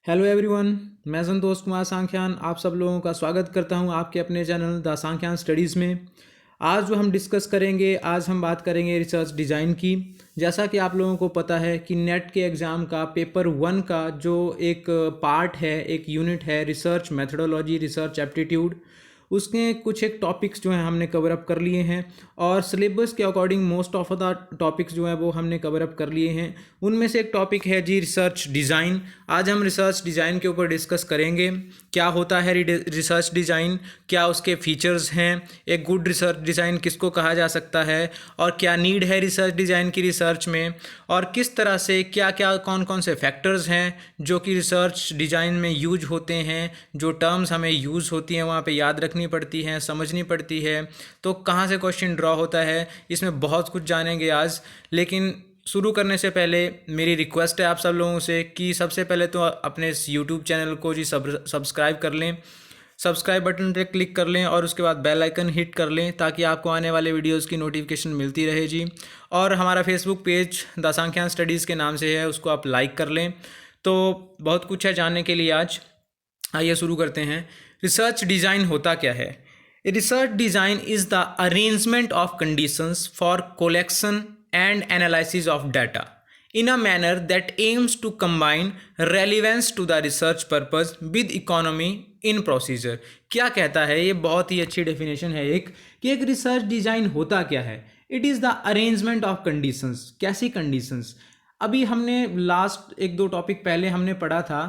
Hello everyone, मैं संतोष कुमार सांख्यान आप सब लोगों का स्वागत करता हूं आपके अपने चैनल द सांख्यान स्टडीज़ में। आज जो हम डिस्कस करेंगे, आज हम बात करेंगे रिसर्च डिज़ाइन की। जैसा कि आप लोगों को पता है कि नेट के एग्ज़ाम का पेपर 1 का जो एक पार्ट है, एक यूनिट है रिसर्च मेथडोलॉजी, रिसर्च एप्टीट्यूड, उसके कुछ एक टॉपिक्स जो हैं हमने कवर अप कर लिए हैं और सिलेबस के according most of the topics जो हैं वो हमने कवर अप कर लिए हैं। उनमें से एक टॉपिक है जी रिसर्च डिज़ाइन। आज हम रिसर्च डिज़ाइन के ऊपर डिस्कस करेंगे। क्या होता है रिसर्च डिज़ाइन, क्या उसके फीचर्स हैं, एक गुड रिसर्च डिज़ाइन किसको कहा जा सकता है और क्या नीड है रिसर्च डिज़ाइन की रिसर्च में, और किस तरह से क्या क्या कौन कौन से फैक्टर्स हैं जो कि रिसर्च डिज़ाइन में यूज होते हैं, जो टर्म्स हमें यूज़ होती हैं वहाँ पे याद रखनी पड़ती हैं, समझनी पड़ती है। तो कहाँ से क्वेश्चन ड्रॉ होता है, इसमें बहुत कुछ जानेंगे आज। लेकिन शुरू करने से पहले मेरी रिक्वेस्ट है आप सब लोगों से कि सबसे पहले तो अपने इस यूट्यूब चैनल को जी सब्सक्राइब कर लें, सब्सक्राइब बटन पे क्लिक कर लें और उसके बाद बेल आइकन हिट कर लें ताकि आपको आने वाले वीडियोस की नोटिफिकेशन मिलती रहे जी। और हमारा फेसबुक पेज द सांख्यान स्टडीज़ के नाम से है, उसको आप लाइक कर लें। तो बहुत कुछ है जानने के लिए आज। आइए शुरू करते हैं। रिसर्च डिज़ाइन होता क्या है? Research design is the arrangement of conditions for collection and analysis of data in a manner that aims to combine relevance to the research purpose with economy in procedure। क्या कहता है ये? बहुत ही अच्छी definition है एक कि एक रिसर्च डिज़ाइन होता क्या है। It is the arrangement of conditions. कैसी कंडीशंस? अभी हमने लास्ट एक दो टॉपिक पहले हमने पढ़ा था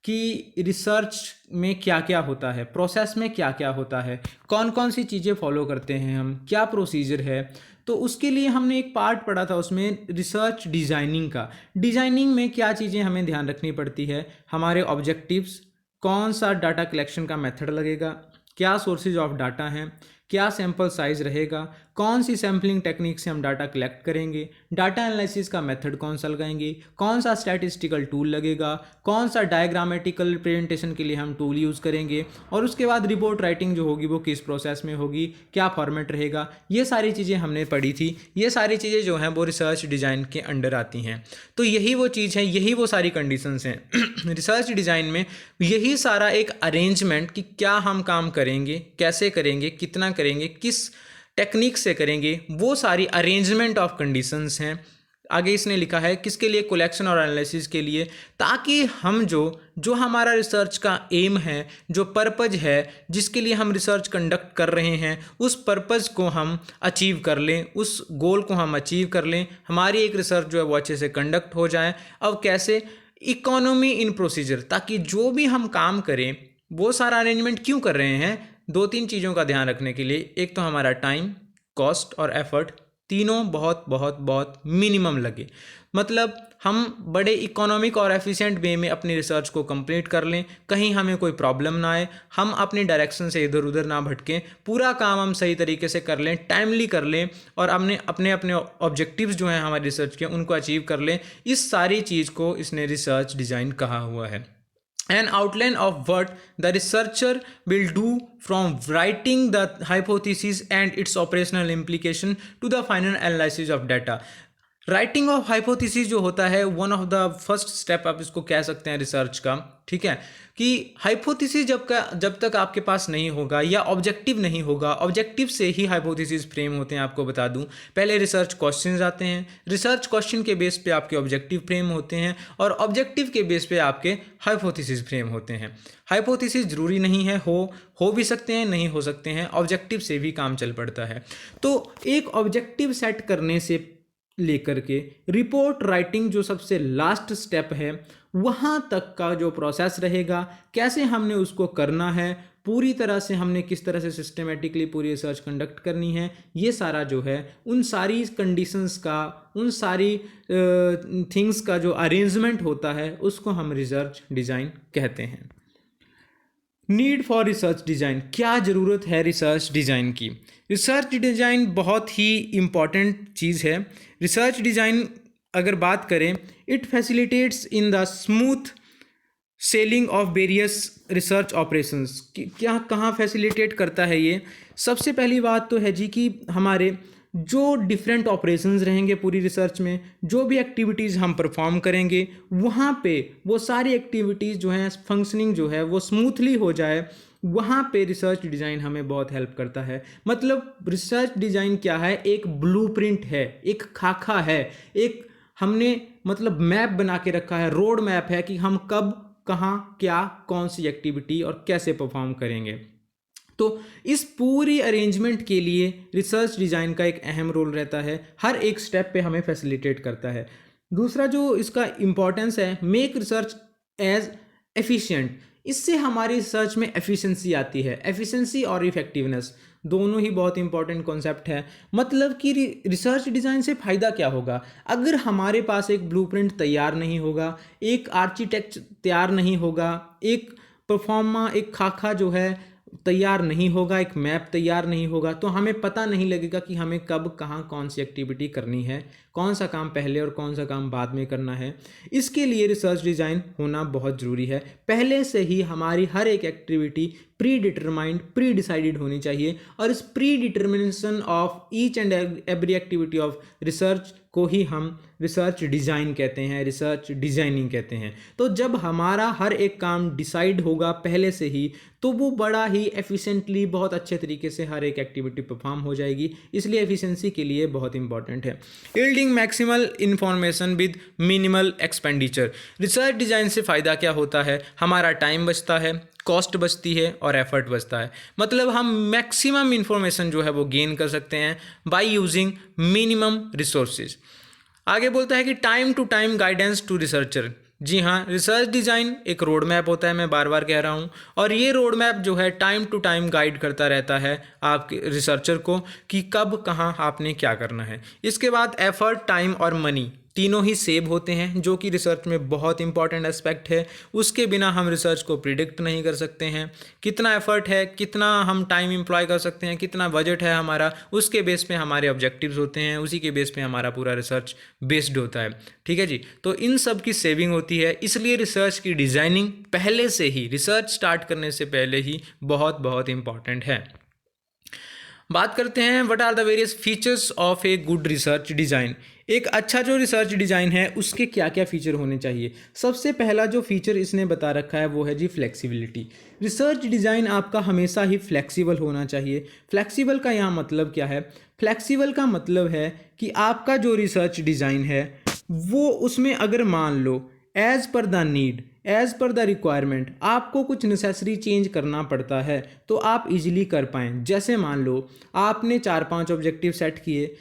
कि रिसर्च में क्या क्या होता है, प्रोसेस में क्या क्या होता है, कौन कौन सी चीज़ें फॉलो करते हैं हम, क्या प्रोसीजर है। तो उसके लिए हमने एक पार्ट पढ़ा था उसमें रिसर्च डिज़ाइनिंग का। डिज़ाइनिंग में क्या चीज़ें हमें ध्यान रखनी पड़ती है, हमारे ऑब्जेक्टिव्स, कौन सा डाटा कलेक्शन का मेथड लगेगा, क्या सोर्सेज ऑफ डाटा हैं, क्या सैम्पल साइज़ रहेगा, कौन सी सैम्पलिंग टेक्निक से हम डाटा कलेक्ट करेंगे, डाटा एनालिसिस का मेथड कौन सा लगाएंगे, कौन सा स्टैटिस्टिकल टूल लगेगा, कौन सा डायग्रामेटिकल प्रेजेंटेशन के लिए हम टूल यूज़ करेंगे, और उसके बाद रिपोर्ट राइटिंग जो होगी वो किस प्रोसेस में होगी, क्या फॉर्मेट रहेगा। ये सारी चीज़ें हमने पढ़ी थी। ये सारी चीज़ें जो हैं वो रिसर्च डिज़ाइन के अंडर आती हैं। तो यही वो चीज़ है, यही वो सारी कंडीशंस हैं रिसर्च डिज़ाइन में। यही सारा एक अरेंजमेंट कि क्या हम काम करेंगे, कैसे करेंगे, कितना करेंगे, किस टेक्निक से करेंगे, वो सारी अरेंजमेंट ऑफ कंडीशंस हैं। आगे इसने लिखा है किसके लिए? कलेक्शन और एनालिसिस के लिए, ताकि हम जो हमारा रिसर्च का एम है, जो पर्पज है जिसके लिए हम रिसर्च कंडक्ट कर रहे हैं, उस पर्पज़ को हम अचीव कर लें, उस गोल को हम अचीव कर लें, हमारी एक रिसर्च जो है वो अच्छे से कंडक्ट हो जाए। अब कैसे? इकोनॉमी इन प्रोसीजर, ताकि जो भी हम काम करें वो सारा अरेंजमेंट क्यों कर रहे हैं? दो तीन चीज़ों का ध्यान रखने के लिए। एक तो हमारा टाइम, कॉस्ट और एफर्ट, तीनों बहुत बहुत बहुत मिनिमम लगे। मतलब हम बड़े इकोनॉमिक और एफिशिएंट वे में अपनी रिसर्च को कंप्लीट कर लें, कहीं हमें कोई प्रॉब्लम ना आए, हम अपनी डायरेक्शन से इधर उधर ना भटकें, पूरा काम हम सही तरीके से कर लें, टाइमली कर लें और अपने अपने अपने ऑब्जेक्टिव्स जो हैं हमारी रिसर्च के उनको अचीव कर लें। इस सारी चीज़ को इसने रिसर्च डिज़ाइन कहा हुआ है। An outline of what the researcher will do from writing the hypothesis and its operational implication to the final analysis of data। Writing of hypothesis जो होता है one of the first step आप इसको कह सकते हैं रिसर्च का। ठीक है कि हाइपोथेसिस जब तक आपके पास नहीं होगा या ऑब्जेक्टिव नहीं होगा, ऑब्जेक्टिव से ही हाइपोथेसिस फ्रेम होते हैं। आपको बता दूं, पहले रिसर्च क्वेश्चंस आते हैं, रिसर्च क्वेश्चन के बेस पे आपके ऑब्जेक्टिव फ्रेम होते हैं और ऑब्जेक्टिव के बेस पे आपके हाइपोथेसिस फ्रेम होते हैं। हाइपोथेसिस जरूरी नहीं है, हो भी सकते हैं, नहीं हो सकते हैं, ऑब्जेक्टिव से भी काम चल पड़ता है। तो एक ऑब्जेक्टिव सेट करने से लेकर के रिपोर्ट राइटिंग जो सबसे लास्ट स्टेप है वहाँ तक का जो प्रोसेस रहेगा, कैसे हमने उसको करना है, पूरी तरह से हमने किस तरह से सिस्टमेटिकली पूरी रिसर्च कंडक्ट करनी है, ये सारा जो है उन सारी कंडीशंस का, उन सारी थिंग्स का जो अरेंजमेंट होता है उसको हम रिसर्च डिज़ाइन कहते हैं। नीड फॉर रिसर्च डिज़ाइन, क्या ज़रूरत है रिसर्च डिज़ाइन की? रिसर्च डिज़ाइन बहुत ही इम्पॉर्टेंट चीज़ है। रिसर्च डिज़ाइन अगर बात करें, it facilitates in the smooth selling of various research operations. क्या कहाँ फैसिलिटेट करता है ये? सबसे पहली बात तो है जी कि हमारे जो डिफरेंट ऑपरेशंस रहेंगे पूरी रिसर्च में, जो भी एक्टिविटीज़ हम परफॉर्म करेंगे वहाँ पे वो सारी एक्टिविटीज़ जो हैं फंक्शनिंग जो है वो स्मूथली हो जाए, वहाँ पे रिसर्च डिज़ाइन हमें बहुत हेल्प करता है। मतलब रिसर्च डिज़ाइन क्या है, एक ब्लूप्रिंट है, एक खाका है, एक हमने मतलब मैप बना के रखा है, रोड मैप है कि हम कब कहाँ क्या कौन सी एक्टिविटी और कैसे परफॉर्म करेंगे। तो इस पूरी अरेंजमेंट के लिए रिसर्च डिज़ाइन का एक अहम रोल रहता है, हर एक स्टेप पे हमें फैसिलिटेट करता है। दूसरा जो इसका इम्पॉर्टेंस है, मेक रिसर्च एज एफिशिएंट। इससे हमारी रिसर्च में एफिशिएंसी आती है। एफिशिएंसी और इफेक्टिवनेस दोनों ही बहुत इंपॉर्टेंट कॉन्सेप्ट है। मतलब कि रिसर्च डिज़ाइन से फ़ायदा क्या होगा, अगर हमारे पास एक ब्लूप्रिंट तैयार नहीं होगा, एक आर्किटेक्ट तैयार नहीं होगा, एक परफॉर्मा एक खाका जो है तैयार नहीं होगा, एक मैप तैयार नहीं होगा, तो हमें पता नहीं लगेगा कि हमें कब कहाँ कौन सी एक्टिविटी करनी है, कौन सा काम पहले और कौन सा काम बाद में करना है। इसके लिए रिसर्च डिज़ाइन होना बहुत ज़रूरी है। पहले से ही हमारी हर एक activity pre determined, pre decided होनी चाहिए, और इस pre determination of each and every activity of research को ही हम रिसर्च डिज़ाइन कहते हैं, रिसर्च डिज़ाइनिंग कहते हैं। तो जब हमारा हर एक काम डिसाइड होगा पहले से ही, तो वो बड़ा ही एफिशिएंटली बहुत अच्छे तरीके से हर एक एक्टिविटी परफॉर्म हो जाएगी। इसलिए एफिशिएंसी के लिए बहुत इंपॉर्टेंट है। Yielding maximal information with minimal expenditure. Research design से फ़ायदा क्या होता है, हमारा टाइम बचता है, कॉस्ट बचती है और एफर्ट बचता है। मतलब हम मैक्सिमम इंफॉर्मेशन जो है वो गेन कर सकते हैं बाय यूजिंग मिनिमम रिसोर्सेज। आगे बोलता है कि time to time guidance to researcher. जी हाँ, रिसर्च डिज़ाइन एक रोड मैप होता है, मैं बार बार कह रहा हूँ, और ये रोड मैप जो है टाइम टू टाइम गाइड करता रहता है आपके रिसर्चर को कि कब कहाँ आपने क्या करना है। इसके बाद एफर्ट, टाइम और मनी तीनों ही सेव होते हैं, जो कि रिसर्च में बहुत इंपॉर्टेंट एस्पेक्ट है। उसके बिना हम रिसर्च को प्रिडिक्ट नहीं कर सकते हैं। कितना एफर्ट है, कितना हम टाइम एम्प्लॉय कर सकते हैं, कितना बजट है हमारा, उसके बेस पे हमारे ऑब्जेक्टिव्स होते हैं, उसी के बेस पे हमारा पूरा रिसर्च बेस्ड होता है। ठीक है जी, तो इन सब की सेविंग होती है। इसलिए रिसर्च की डिज़ाइनिंग पहले से ही, रिसर्च स्टार्ट करने से पहले ही बहुत बहुत इंपॉर्टेंट है। बात करते हैं what are the various features of a good research design. एक अच्छा जो रिसर्च डिज़ाइन है उसके क्या क्या फ़ीचर होने चाहिए। सबसे पहला जो फीचर इसने बता रखा है वो है जी फ्लेक्सिबिलिटी। रिसर्च डिज़ाइन आपका हमेशा ही फ्लेक्सिबल होना चाहिए। फ्लेक्सिबल का यहाँ मतलब क्या है, फ्लेक्सिबल का मतलब है कि आपका जो रिसर्च डिज़ाइन है वो उसमें अगर मान लो as per the need, as per the requirement आपको कुछ नेसेसरी चेंज करना पड़ता है तो आप इजीली कर पाएँ। जैसे मान लो आपने 4-5 ऑब्जेक्टिव सेट किए,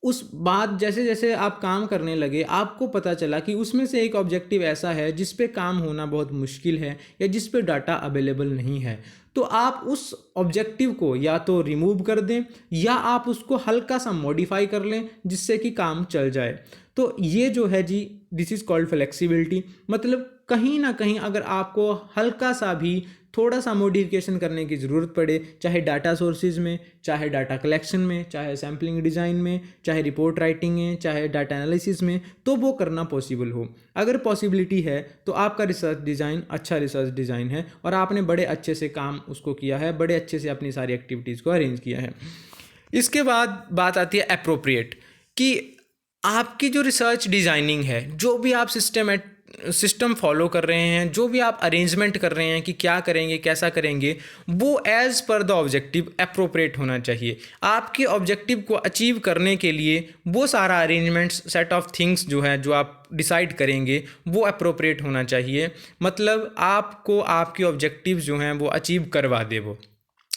उस बाद जैसे जैसे आप काम करने लगे आपको पता चला कि उसमें से एक ऑब्जेक्टिव ऐसा है जिस पे काम होना बहुत मुश्किल है या जिस पे डाटा अवेलेबल नहीं है, तो आप उस ऑब्जेक्टिव को या तो रिमूव कर दें या आप उसको हल्का सा मॉडिफाई कर लें जिससे कि काम चल जाए। तो ये जो है जी, दिस इज़ कॉल्ड फ्लेक्सिबिलिटी। मतलब कहीं ना कहीं अगर आपको हल्का सा भी थोड़ा सा मॉडिफिकेशन करने की ज़रूरत पड़े, चाहे डाटा सोर्सेज में, चाहे डाटा कलेक्शन में, चाहे सैम्पलिंग डिज़ाइन में, चाहे रिपोर्ट राइटिंग में, चाहे डाटा एनालिसिस में, तो वो करना पॉसिबल हो। अगर पॉसिबिलिटी है तो आपका रिसर्च डिज़ाइन अच्छा रिसर्च डिज़ाइन है और आपने बड़े अच्छे से काम उसको किया है, बड़े अच्छे से अपनी सारी एक्टिविटीज़ को अरेंज किया है। इसके बाद बात आती है एप्रोप्रिएट, कि आपकी जो रिसर्च डिज़ाइनिंग है, जो भी आप सिस्टम फॉलो कर रहे हैं, जो भी आप अरेंजमेंट कर रहे हैं कि क्या करेंगे कैसा करेंगे, वो as per the objective appropriate होना चाहिए। आपके ऑब्जेक्टिव को अचीव करने के लिए वो सारा अरेंजमेंट्स, सेट ऑफ थिंग्स जो है, जो आप डिसाइड करेंगे वो एप्रोप्रिएट होना चाहिए। मतलब आपको आपके ऑब्जेक्टिव जो हैं वो अचीव करवा दे वो,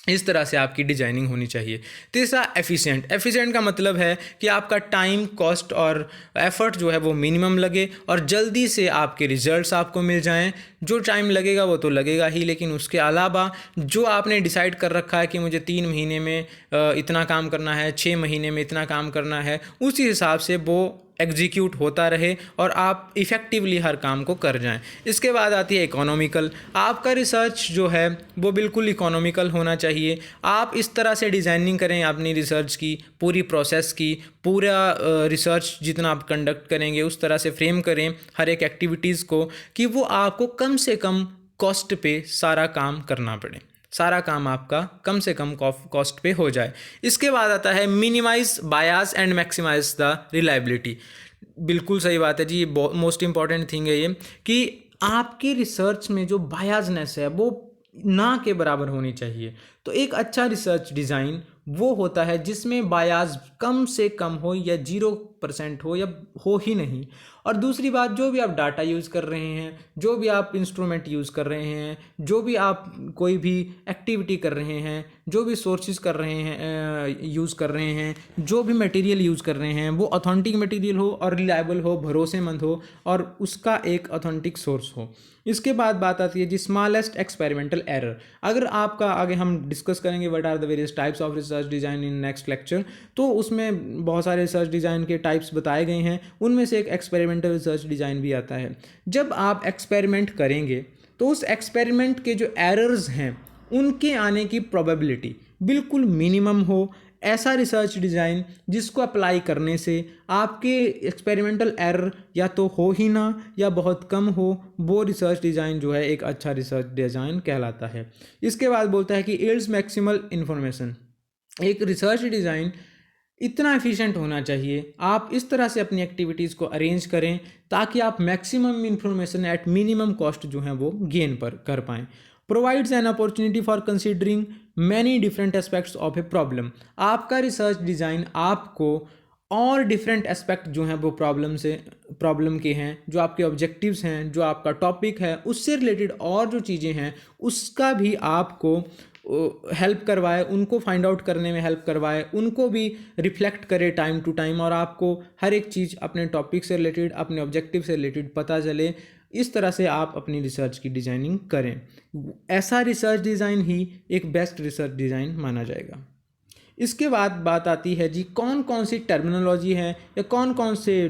इस तरह से आपकी डिजाइनिंग होनी चाहिए। तीसरा एफिशिएंट। एफिशिएंट का मतलब है कि आपका टाइम, कॉस्ट और एफर्ट जो है वो मिनिमम लगे और जल्दी से आपके रिजल्ट्स आपको मिल जाएं। जो टाइम लगेगा वो तो लगेगा ही, लेकिन उसके अलावा जो आपने डिसाइड कर रखा है कि मुझे 3 महीने में इतना काम करना है, 6 महीने में इतना काम करना है, उसी हिसाब से वो एग्जीक्यूट होता रहे और आप इफ़ेक्टिवली हर काम को कर जाएं। इसके बाद आती है इकोनॉमिकल। आपका रिसर्च जो है वो बिल्कुल इकोनॉमिकल होना चाहिए। आप इस तरह से डिज़ाइनिंग करें अपनी रिसर्च की, पूरी प्रोसेस की, पूरा रिसर्च जितना आप कंडक्ट करेंगे उस तरह से फ्रेम करें हर एक एक्टिविटीज़ को कि वो आपको कम से कम कॉस्ट पे सारा काम करना पड़े। सारा काम आपका कम से कम कॉस्ट पे हो जाए। इसके बाद आता है minimize bias and maximize the reliability. बिल्कुल सही बात है जी, ये मोस्ट इंपॉर्टेंट थिंग है ये कि आपकी रिसर्च में जो बायासनेस है वो ना के बराबर होनी चाहिए। तो एक अच्छा रिसर्च डिज़ाइन वो होता है जिसमें बायास कम से कम हो या 0% हो या हो ही नहीं। और दूसरी बात, जो भी आप डाटा यूज़ कर रहे हैं, जो भी आप इंस्ट्रूमेंट यूज़ कर रहे हैं, जो भी आप कोई भी एक्टिविटी कर रहे हैं, जो भी सोर्सेज कर रहे हैं, यूज़ कर रहे हैं, जो भी मटेरियल यूज़ कर रहे हैं, वो ऑथेंटिक मटेरियल हो और रिलायबल हो, भरोसेमंद हो और उसका एक ऑथेंटिक सोर्स हो। इसके बाद बात आती है जी स्मॉलेस्ट एक्सपेरिमेंटल एरर। अगर आपका आगे हम डिस्कस करेंगे what are the various types of research design in next lecture, तो उसमें बहुत सारे रिसर्च डिज़ाइन के टाइप्स बताए गए हैं, उनमें से एक एक्सपेरिमेंटल रिसर्च डिज़ाइन भी आता है। जब आप एक्सपेरिमेंट करेंगे तो उस एक्सपेरिमेंट के जो एरर्स हैं उनके आने की प्रोबेबिलिटी बिल्कुल मिनिमम हो, ऐसा रिसर्च डिज़ाइन जिसको अप्लाई करने से आपके एक्सपेरिमेंटल एरर या तो हो ही ना या बहुत कम हो, वो रिसर्च डिज़ाइन जो है एक अच्छा रिसर्च डिज़ाइन कहलाता है। इसके बाद बोलता है कि यील्ड्स मैक्सिमल इन्फॉर्मेशन। एक रिसर्च डिज़ाइन इतना एफिशिएंट होना चाहिए, आप इस तरह से अपनी एक्टिविटीज़ को अरेंज करें ताकि आप maximum information at minimum cost जो है वो गेन पर कर पाएँ। Provides an opportunity for considering many different aspects of a problem. आपका रिसर्च डिज़ाइन आपको और डिफरेंट एस्पेक्ट जो हैं वो प्रॉब्लम के हैं, जो आपके ऑब्जेक्टिव्स हैं, जो आपका टॉपिक है उससे रिलेटेड और जो चीज़ें हैं उसका भी आपको हेल्प करवाए, उनको फाइंड आउट करने में हेल्प करवाए, उनको भी रिफ्लेक्ट करे टाइम टू टाइम और आपको हर एक चीज़ अपने टॉपिक से रिलेटेड, अपने ऑब्जेक्टिव से रिलेटेड पता चले। इस तरह से आप अपनी रिसर्च की डिज़ाइनिंग करें। ऐसा रिसर्च डिज़ाइन ही एक बेस्ट रिसर्च डिज़ाइन माना जाएगा। इसके बाद बात आती है जी कौन कौन सी टर्मिनोलॉजी है या कौन कौन से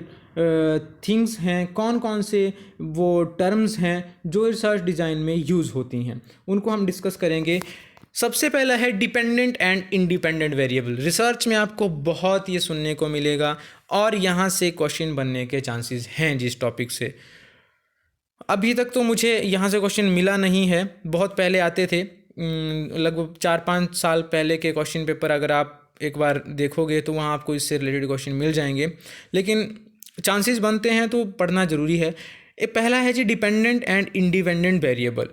थिंग्स हैं, कौन कौन से वो टर्म्स हैं जो रिसर्च डिज़ाइन में यूज़ होती हैं, उनको हम डिस्कस करेंगे। सबसे पहला है dependent and independent variable. Research में आपको बहुत ये सुनने को मिलेगा और यहाँ से क्वेश्चन बनने के चांसेस हैं जिस टॉपिक से। अभी तक तो मुझे यहाँ से क्वेश्चन मिला नहीं है, बहुत पहले आते थे, लगभग 4-5 साल पहले के क्वेश्चन पेपर अगर आप एक बार देखोगे तो वहाँ आपको इससे रिलेटेड क्वेश्चन मिल जाएंगे, लेकिन चांसेस बनते हैं तो पढ़ना ज़रूरी है। पहला है जी dependent and independent variable.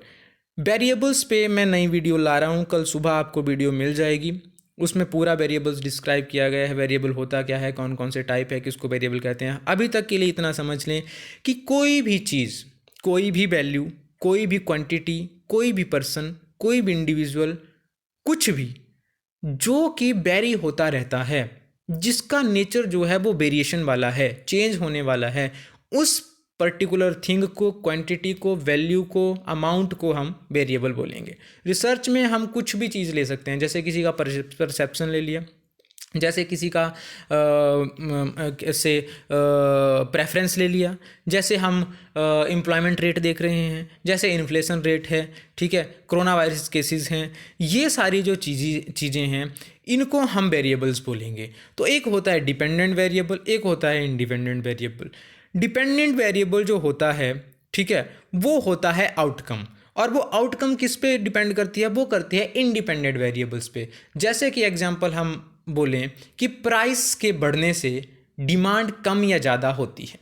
Variables पे मैं नई वीडियो ला रहा हूँ, कल सुबह आपको वीडियो मिल जाएगी, उसमें पूरा वेरिएबल्स डिस्क्राइब किया गया है, वेरिएबल होता क्या है, कौन कौन से टाइप है, किसको वेरिएबल कहते हैं। अभी तक के लिए इतना समझ लें कि कोई भी चीज़, कोई भी वैल्यू, कोई भी क्वांटिटी, कोई भी पर्सन, कोई भी इंडिविजुअल, कुछ भी जो कि वेरी होता रहता है, जिसका नेचर जो है वो वेरिएशन वाला है, चेंज होने वाला है, उस पर्टिकुलर थिंग को, क्वांटिटी को, वैल्यू को, अमाउंट को हम वेरिएबल बोलेंगे। रिसर्च में हम कुछ भी चीज़ ले सकते हैं, जैसे किसी का परसेप्शन ले लिया, जैसे किसी का प्रेफरेंस ले लिया, जैसे हम एम्प्लॉयमेंट रेट देख रहे हैं, जैसे इन्फ्लेशन रेट है, ठीक है, कोरोना वायरस केसेस हैं, ये सारी जो चीज़ें हैं इनको हम वेरिएबल्स बोलेंगे। तो एक होता है डिपेंडेंट वेरिएबल, एक होता है इंडिपेंडेंट वेरिएबल। डिपेंडेंट वेरिएबल जो होता है, ठीक है, वो होता है आउटकम, और वो आउटकम किस पे डिपेंड करती है, वो करती है इंडिपेंडेंट वेरिएबल्स पे। जैसे कि एग्जांपल हम बोलें कि प्राइस के बढ़ने से डिमांड कम या ज़्यादा होती है।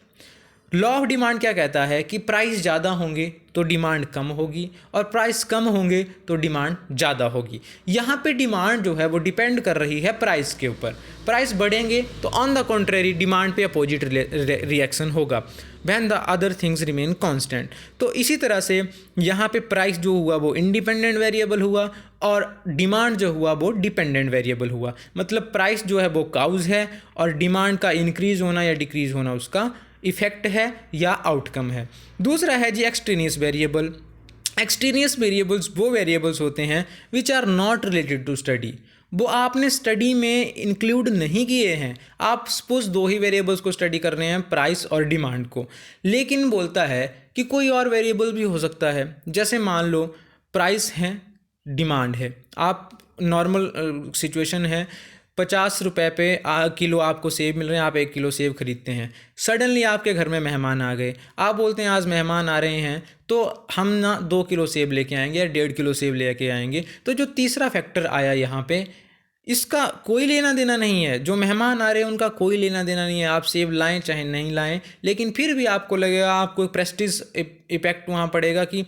लॉ ऑफ डिमांड क्या कहता है कि प्राइस ज़्यादा होंगे तो डिमांड कम होगी और प्राइस कम होंगे तो डिमांड ज़्यादा होगी। यहाँ पे डिमांड जो है वो डिपेंड कर रही है प्राइस के ऊपर। प्राइस बढ़ेंगे तो ऑन द कॉन्ट्रेरी डिमांड पे अपोजिट रिएक्शन होगा, when the other things remain constant. तो इसी तरह से यहाँ पे प्राइस जो हुआ वो इंडिपेंडेंट वेरिएबल हुआ और डिमांड जो हुआ वो डिपेंडेंट वेरिएबल हुआ। मतलब प्राइस जो है वो काउज है और डिमांड का इंक्रीज होना या डिक्रीज होना उसका इफेक्ट है या आउटकम है। दूसरा है जी एक्सट्रेनियस वेरिएबल। एक्सट्रेनियस वेरिएबल्स वो वेरिएबल्स होते हैं which are not related to study, वो आपने स्टडी में इंक्लूड नहीं किए हैं। आप सपोज दो ही वेरिएबल्स को स्टडी कर रहे हैं, प्राइस और डिमांड को, लेकिन बोलता है कि कोई और वेरिएबल भी हो सकता है। जैसे मान लो प्राइस है, डिमांड है, आप नॉर्मल सिचुएशन है, ₹50 पे किलो आपको सेब मिल रहे हैं, आप 1 किलो सेब खरीदते हैं। सडनली आपके घर में मेहमान आ गए, आप बोलते हैं आज मेहमान आ रहे हैं तो हम ना 2 किलो सेब लेके आएंगे या 1.5 किलो सेब लेके आएंगे। तो जो तीसरा फैक्टर आया यहाँ पे, इसका कोई लेना देना नहीं है, जो मेहमान आ रहे हैं उनका कोई लेना देना नहीं है, आप सेब लाएं चाहे नहीं लाएं, लेकिन फिर भी आपको लगेगा, आपको प्रेस्टीज इफेक्ट वहाँ पड़ेगा कि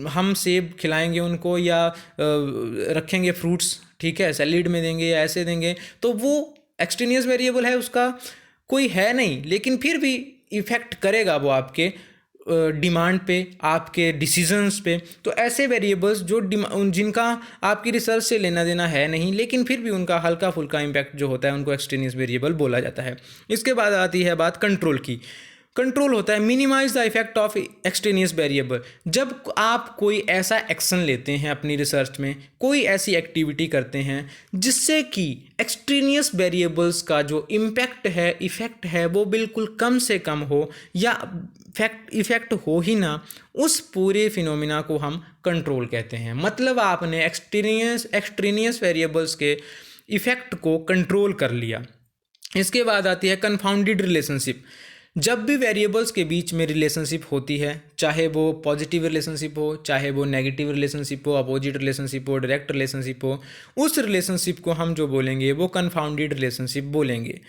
हम सेब खिलाएंगे उनको या रखेंगे फ्रूट्स, ठीक है, सैलेड में देंगे या ऐसे देंगे। तो वो एक्सट्रेनियस वेरिएबल है, उसका कोई है नहीं, लेकिन फिर भी इफ़ेक्ट करेगा वो आपके डिमांड पे, आपके डिसीजंस पे। तो ऐसे वेरिएबल्स जो जिनका आपकी रिसर्च से लेना देना है नहीं, लेकिन फिर भी उनका हल्का फुल्का इम्पैक्ट जो होता है, उनको एक्सट्रेनियस वेरिएबल बोला जाता है। इसके बाद आती है बात कंट्रोल की। कंट्रोल होता है minimize the effect of extraneous variable. जब आप कोई ऐसा एक्शन लेते हैं अपनी रिसर्च में, कोई ऐसी एक्टिविटी करते हैं जिससे कि एक्सट्रेनियस वेरिएबल्स का जो इम्पैक्ट है, इफ़ेक्ट है, वो बिल्कुल कम से कम हो या इफ़ेक्ट हो ही ना, उस पूरे फिनोमिना को हम कंट्रोल कहते हैं। मतलब आपने एक्सट्रेनियस वेरिएबल्स के इफ़ेक्ट को कंट्रोल कर लिया। इसके बाद आती है कन्फाउंडेड रिलेशनशिप। जब भी वेरिएबल्स के बीच में रिलेशनशिप होती है, चाहे वो पॉजिटिव रिलेशनशिप हो, चाहे वो नेगेटिव रिलेशनशिप हो, अपोजिट रिलेशनशिप हो, डायरेक्ट रिलेशनशिप हो, उस रिलेशनशिप को हम जो बोलेंगे वो कन्फाउंडेड रिलेशनशिप बोलेंगे।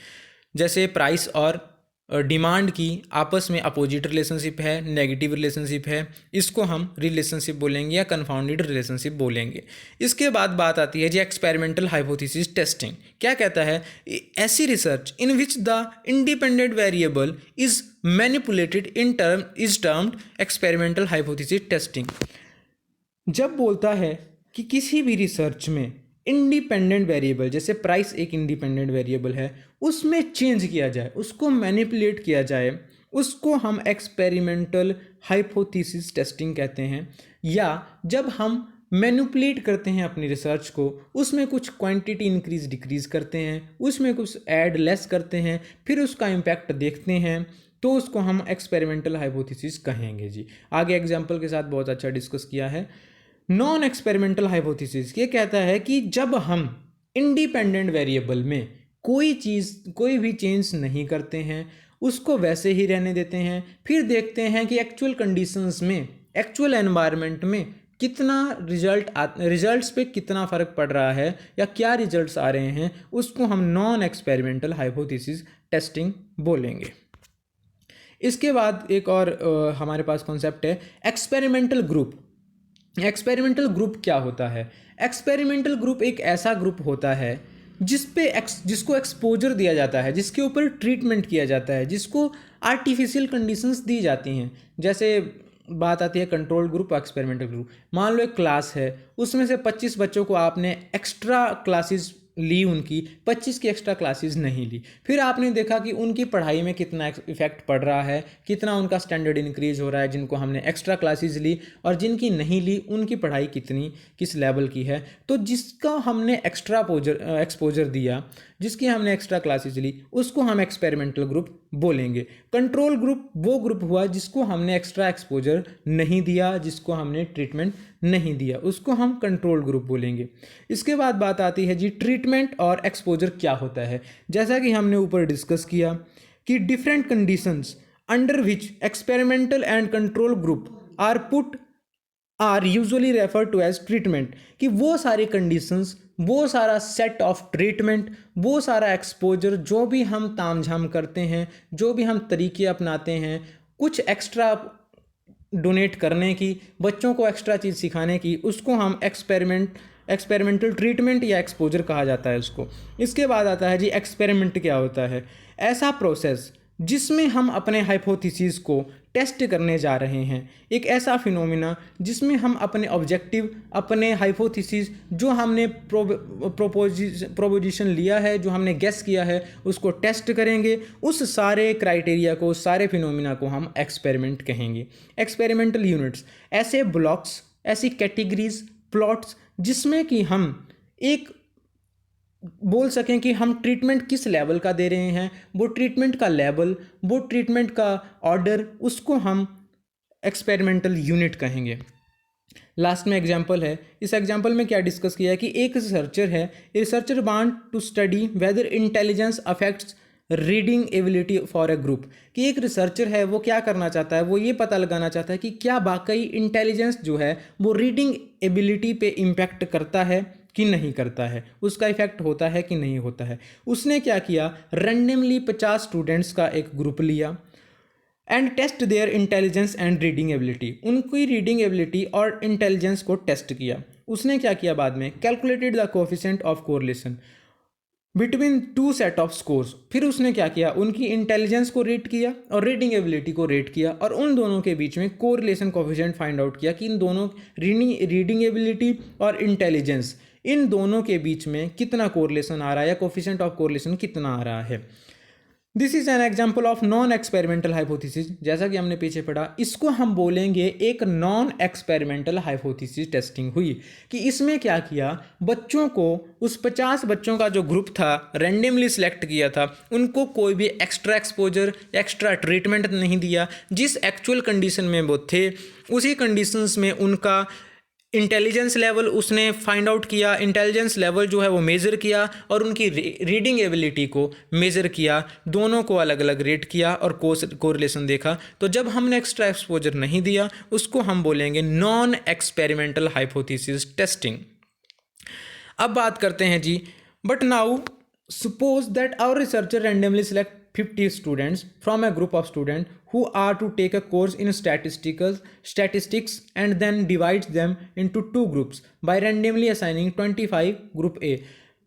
जैसे प्राइस और डिमांड की आपस में अपोजिट रिलेशनशिप है, नेगेटिव रिलेशनशिप है, इसको हम रिलेशनशिप बोलेंगे या कन्फाउंडेड रिलेशनशिप बोलेंगे। इसके बाद बात आती है जी एक्सपेरिमेंटल हाइपोथेसिस टेस्टिंग। क्या कहता है? ऐसी research in which the independent variable is manipulated is termed experimental hypothesis testing. जब बोलता है कि किसी भी रिसर्च में इंडिपेंडेंट वेरिएबल, जैसे प्राइस एक इंडिपेंडेंट वेरिएबल है, उसमें चेंज किया जाए, उसको मैनिपुलेट किया जाए, उसको हम एक्सपेरिमेंटल हाइपोथेसिस टेस्टिंग कहते हैं। या जब हम मैनिपुलेट करते हैं अपनी रिसर्च को, उसमें कुछ क्वांटिटी इंक्रीज डिक्रीज करते हैं, उसमें कुछ ऐड लेस करते हैं, फिर उसका इम्पैक्ट देखते हैं, तो उसको हम एक्सपेरिमेंटल हाइपोथेसिस कहेंगे जी। आगे एग्जाम्पल के साथ बहुत अच्छा डिस्कस किया है। नॉन एक्सपेरिमेंटल हाइपोथेसिस ये कहता है कि जब हम इंडिपेंडेंट वेरिएबल में कोई भी चेंज नहीं करते हैं, उसको वैसे ही रहने देते हैं, फिर देखते हैं कि एक्चुअल कंडीशंस में, एक्चुअल एनवायरनमेंट में कितना रिजल्ट्स पे कितना फ़र्क पड़ रहा है या क्या रिजल्ट्स आ रहे हैं, उसको हम नॉन एक्सपेरिमेंटल हाइपोथेसिस टेस्टिंग बोलेंगे। इसके बाद एक और हमारे पास कॉन्सेप्ट है एक्सपेरिमेंटल ग्रुप। एक्सपेरिमेंटल ग्रुप क्या होता है? एक्सपेरिमेंटल ग्रुप एक ऐसा ग्रुप होता है जिसको एक्सपोजर दिया जाता है, जिसके ऊपर ट्रीटमेंट किया जाता है, जिसको आर्टिफिशियल कंडीशंस दी जाती हैं। जैसे बात आती है कंट्रोल ग्रुप, एक्सपेरिमेंटल ग्रुप। मान लो एक क्लास है, उसमें से 25 बच्चों को आपने एक्स्ट्रा क्लासेस ली, उनकी 25 की एक्स्ट्रा क्लासेस नहीं ली, फिर आपने देखा कि उनकी पढ़ाई में कितना इफेक्ट पड़ रहा है, कितना उनका स्टैंडर्ड इंक्रीज हो रहा है, जिनको हमने एक्स्ट्रा क्लासेस ली, और जिनकी नहीं ली उनकी पढ़ाई किस लेवल की है। तो जिसका हमने एक्स्ट्रा एक्सपोजर दिया, जिसकी हमने एक्स्ट्रा क्लासेस ली, उसको हम एक्सपेरिमेंटल ग्रुप बोलेंगे। कंट्रोल ग्रुप वो ग्रुप हुआ जिसको हमने एक्स्ट्रा एक्सपोजर नहीं दिया, जिसको हमने ट्रीटमेंट नहीं दिया, उसको हम कंट्रोल ग्रुप बोलेंगे। इसके बाद बात आती है जी ट्रीटमेंट और एक्सपोजर क्या होता है। जैसा कि हमने ऊपर डिस्कस किया कि different conditions under which experimental and control group are usually refer to as treatment, कि वो सारी कंडीशंस, वो सारा सेट ऑफ ट्रीटमेंट, वो सारा एक्सपोजर, जो भी हम तामझाम करते हैं, जो भी हम तरीके अपनाते हैं, कुछ एक्स्ट्रा डोनेट करने की, बच्चों को एक्स्ट्रा चीज़ सिखाने की, उसको हम एक्सपेरिमेंटल ट्रीटमेंट या एक्सपोजर कहा जाता है उसको। इसके बाद आता है जी एक्सपेरिमेंट क्या होता है। ऐसा प्रोसेस जिसमें हम अपने हाइपोथेसिस को टेस्ट करने जा रहे हैं, एक ऐसा फिनोमिना जिसमें हम अपने ऑब्जेक्टिव, अपने हाइपोथेसिस, जो हमने प्रोपोजिशन लिया है, जो हमने गेस किया है, उसको टेस्ट करेंगे। उस सारे क्राइटेरिया को, उस सारे फिनोमिना को हम एक्सपेरिमेंट कहेंगे। एक्सपेरिमेंटल यूनिट्स ऐसे ब्लॉक्स, ऐसी कैटेगरीज, प्लॉट्स जिसमें कि हम एक बोल सकें कि हम ट्रीटमेंट किस लेवल का दे रहे हैं, वो ट्रीटमेंट का लेवल, वो ट्रीटमेंट का ऑर्डर, उसको हम एक्सपेरिमेंटल यूनिट कहेंगे। लास्ट में एग्जाम्पल है, इस एग्जाम्पल में क्या डिस्कस किया है कि एक रिसर्चर है, researcher want to study whether intelligence affects reading ability for a group, कि एक रिसर्चर है वो क्या करना चाहता है, वो ये पता लगाना चाहता है कि क्या वाकई इंटेलिजेंस जो है वो रीडिंग एबिलिटी पे इम्पैक्ट करता है कि नहीं करता है, उसका इफेक्ट होता है कि नहीं होता है। उसने क्या किया, रैंडमली 50 स्टूडेंट्स का एक ग्रुप लिया and test their intelligence and reading ability, उनकी रीडिंग एबिलिटी और इंटेलिजेंस को टेस्ट किया। उसने क्या किया बाद में, calculated the coefficient of correlation between two set of scores, फिर उसने क्या किया, उनकी इंटेलिजेंस को रेट किया और रीडिंग एबिलिटी को रेट किया और उन दोनों के बीच में कोरिलेशन कोएफिशिएंट फाइंड आउट किया कि इन दोनों रीडिंग एबिलिटी और इंटेलिजेंस, इन दोनों के बीच में कितना कोरिलेशन आ रहा है या कोएफिशिएंट ऑफ कोरिलेशन कितना आ रहा है। This is an example of non experimental hypothesis, जैसा कि हमने पीछे पढ़ा, इसको हम बोलेंगे एक नॉन एक्सपेरिमेंटल हाइपोथेसिस टेस्टिंग हुई। कि इसमें क्या किया, बच्चों को, उस 50 बच्चों का जो ग्रुप था रैंडमली सिलेक्ट किया था, उनको कोई भी एक्स्ट्रा एक्सपोजर, एक्स्ट्रा ट्रीटमेंट नहीं दिया, जिस एक्चुअल कंडीशन में वो थे उसी कंडीशंस में उनका इंटेलिजेंस लेवल उसने फाइंड आउट किया, इंटेलिजेंस लेवल जो है वो मेज़र किया और उनकी रीडिंग एबिलिटी को मेज़र किया, दोनों को अलग अलग रेट किया और कोरिलेशन देखा। तो जब हमने एक्स्ट्रा एक्सपोजर नहीं दिया उसको हम बोलेंगे नॉन एक्सपेरिमेंटल हाइपोथेसिस टेस्टिंग। अब बात करते हैं जी, but now suppose that our researcher randomly select 50 students from a group of students who are to take a course in statistics and then divides them into two groups by randomly assigning 25 group A।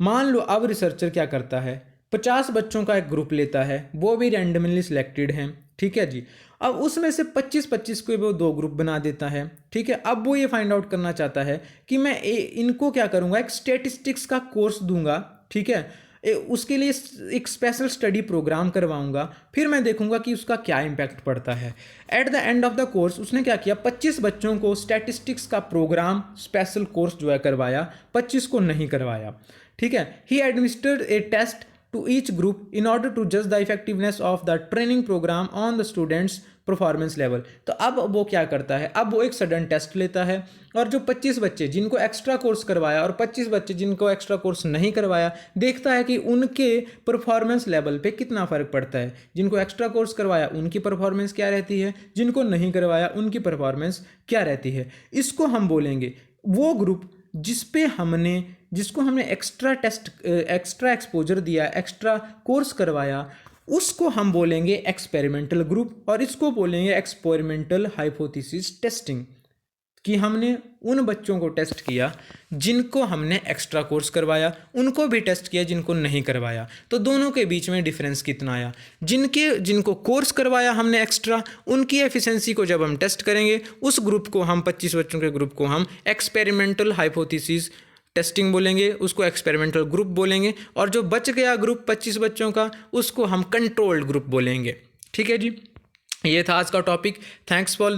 मान लो अब researcher क्या करता है, 50 बच्चों का एक group लेता है, वो भी रैंडमली सिलेक्टेड हैं, ठीक है जी। अब उसमें से 25-25 को वो दो ग्रुप बना देता है, ठीक है। अब वो ये फाइंड आउट करना चाहता है कि मैं इनको क्या करूँगा, एक स्टेटिस्टिक्स का कोर्स दूंगा, ठीक है, उसके लिए एक स्पेशल स्टडी प्रोग्राम करवाऊंगा, फिर मैं देखूंगा कि उसका क्या इम्पैक्ट पड़ता है। At the end of the course उसने क्या किया, 25 बच्चों को स्टैटिस्टिक्स का प्रोग्राम स्पेशल कोर्स जो है करवाया, 25 को नहीं करवाया, ठीक है। He administered a test to each group in order to judge the effectiveness of the training program on the students performance level. तो अब वो क्या करता है, अब वो एक सडन टेस्ट लेता है और जो 25 बच्चे जिनको एक्स्ट्रा कोर्स करवाया और 25 बच्चे जिनको एक्स्ट्रा कोर्स नहीं करवाया, देखता है कि उनके परफॉर्मेंस लेवल पे कितना फ़र्क पड़ता है। जिनको एक्स्ट्रा कोर्स करवाया उनकी परफॉर्मेंस क्या रहती है, जिनको नहीं करवाया उनकी परफॉर्मेंस क्या रहती है। इसको हम बोलेंगे वो ग्रुप जिसको हमने एक्स्ट्रा एक्सपोजर दिया, एक्स्ट्रा कोर्स करवाया, उसको हम बोलेंगे एक्सपेरिमेंटल ग्रुप और इसको बोलेंगे एक्सपेरिमेंटल हाइपोथेसिस टेस्टिंग। कि हमने उन बच्चों को टेस्ट किया जिनको हमने एक्स्ट्रा कोर्स करवाया, उनको भी टेस्ट किया जिनको नहीं करवाया, तो दोनों के बीच में डिफरेंस कितना आया। जिनको कोर्स करवाया हमने एक्स्ट्रा, उनकी एफिशिएंसी को जब हम टेस्ट करेंगे, उस ग्रुप को हम 25 बच्चों के ग्रुप को हम एक्सपेरिमेंटल हाइपोथेसिस टेस्टिंग बोलेंगे, उसको एक्सपेरिमेंटल ग्रुप बोलेंगे, और जो बच गया ग्रुप 25 बच्चों का उसको हम कंट्रोल्ड ग्रुप बोलेंगे, ठीक है जी। ये था आज का topic. Thanks for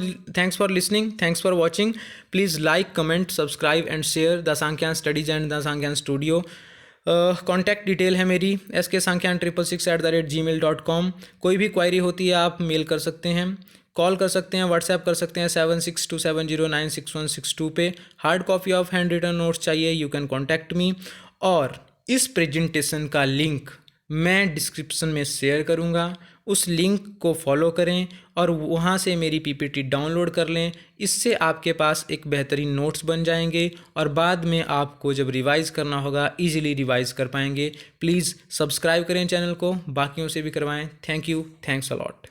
listening, thanks for watching. Please like, comment, subscribe and share the Sankhyan studies and the Sankhyan studio. Contact detail है मेरी SK-Sankyan666@gmail.com। कोई भी क्वायरी होती है आप मेल कर सकते हैं, कॉल कर सकते हैं, व्हाट्सएप कर सकते हैं 7627096162 पे। Hard copy of handwritten notes चाहिए, यू कैन कॉन्टैक्ट मी। और इस प्रेजेंटेशन का लिंक मैं डिस्क्रिप्शन में शेयर करूँगा, उस लिंक को फॉलो करें और वहाँ से मेरी PPT डाउनलोड कर लें। इससे आपके पास एक बेहतरीन नोट्स बन जाएंगे और बाद में आपको जब रिवाइज़ करना होगा इजीली रिवाइज़ कर पाएंगे। प्लीज़ सब्सक्राइब करें चैनल को, बाकियों से भी करवाएं। Thank you, thanks a lot.